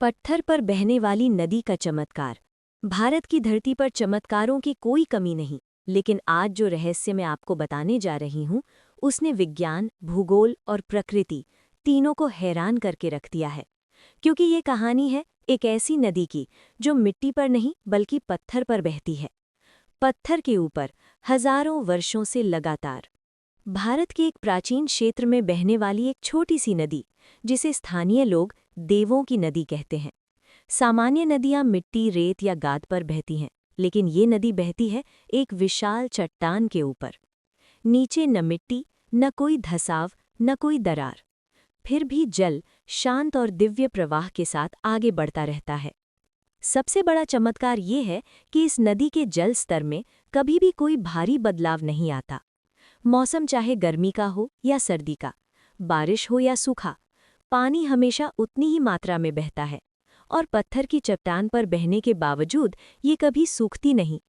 पत्थर पर बहने वाली नदी का चमत्कार। भारत की धरती पर चमत्कारों की कोई कमी नहीं, लेकिन आज जो रहस्य मैं आपको बताने जा रही हूँ, उसने विज्ञान, भूगोल और प्रकृति तीनों को हैरान करके रख दिया है। क्योंकि ये कहानी है एक ऐसी नदी की जो मिट्टी पर नहीं बल्कि पत्थर पर बहती है। पत्थर के ऊपर हजारों वर्षों से लगातार। भारत के एक प्राचीन क्षेत्र में बहने वाली एक छोटी सी नदी, जिसे स्थानीय लोग देवों की नदी कहते हैं। सामान्य नदियां मिट्टी, रेत या गाद पर बहती हैं, लेकिन ये नदी बहती है एक विशाल चट्टान के ऊपर। नीचे न मिट्टी, न कोई धसाव, न कोई दरार। फिर भी जल शांत और दिव्य प्रवाह के साथ आगे बढ़ता रहता है। सबसे बड़ा चमत्कार ये है कि इस नदी के जल स्तर में कभी भी कोई भारी बदलाव नहीं आता। मौसम चाहे गर्मी का हो या सर्दी का, बारिश हो या सूखा, पानी हमेशा उतनी ही मात्रा में बहता है। और पत्थर की चट्टान पर बहने के बावजूद ये कभी सूखती नहीं।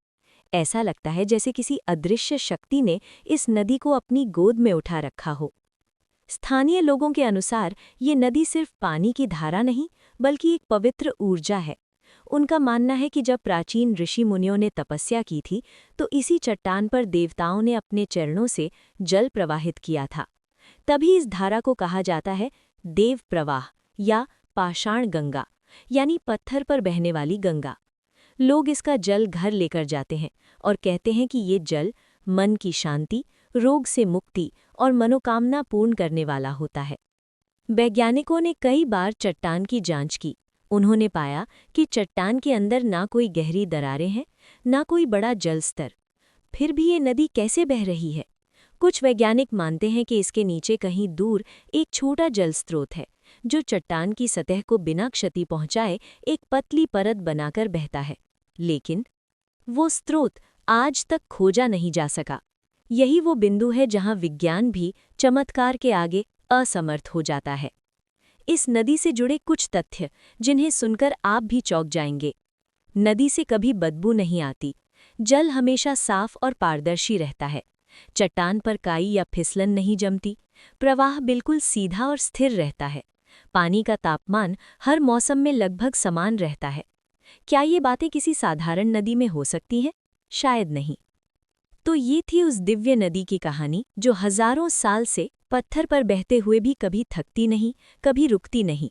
ऐसा लगता है जैसे किसी अदृश्य शक्ति ने इस नदी को अपनी गोद में उठा रखा हो। स्थानीय लोगों के अनुसार ये नदी सिर्फ पानी की धारा नहीं, बल्कि एक पवित्र ऊर्जा है। उनका मानना है कि जब प्राचीन ऋषि मुनियों ने तपस्या की थी, तो इसी चट्टान पर देवताओं ने अपने चरणों से जल प्रवाहित किया था। तभी इस धारा को कहा जाता है देव प्रवाह या पाषाण गंगा, यानी पत्थर पर बहने वाली गंगा। लोग इसका जल घर लेकर जाते हैं और कहते हैं कि ये जल मन की शांति, रोग से मुक्ति और मनोकामना पूर्ण करने वाला होता है। वैज्ञानिकों ने कई बार चट्टान की जांच की। उन्होंने पाया कि चट्टान के अंदर ना कोई गहरी दरारें हैं, ना कोई बड़ा जल स्तर। फिर भी ये नदी कैसे बह रही है? कुछ वैज्ञानिक मानते हैं कि इसके नीचे कहीं दूर एक छोटा जल स्रोत है, जो चट्टान की सतह को बिना क्षति पहुंचाए एक पतली परत बनाकर बहता है। लेकिन वो स्रोत आज तक खोजा नहीं जा सका। यही वो बिंदु है जहां विज्ञान भी चमत्कार के आगे असमर्थ हो जाता है। इस नदी से जुड़े कुछ तथ्य जिन्हें सुनकर आप भी चौंक जाएंगे। नदी से कभी बदबू नहीं आती। जल हमेशा साफ और पारदर्शी रहता है। चट्टान पर काई या फिसलन नहीं जमती। प्रवाह बिल्कुल सीधा और स्थिर रहता है। पानी का तापमान हर मौसम में लगभग समान रहता है। क्या ये बातें किसी साधारण नदी में हो सकती हैं? शायद नहीं। तो ये थी उस दिव्य नदी की कहानी जो हजारों साल से पत्थर पर बहते हुए भी कभी थकती नहीं, कभी रुकती नहीं।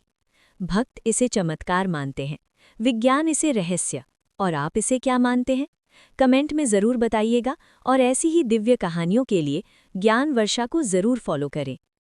भक्त इसे चमत्कार मानते हैं, विज्ञान इसे रहस्य, और आप इसे क्या मानते हैं? कमेंट में ज़रूर बताइएगा और ऐसी ही दिव्य कहानियों के लिए ज्ञान वर्षा को ज़रूर फॉलो करें।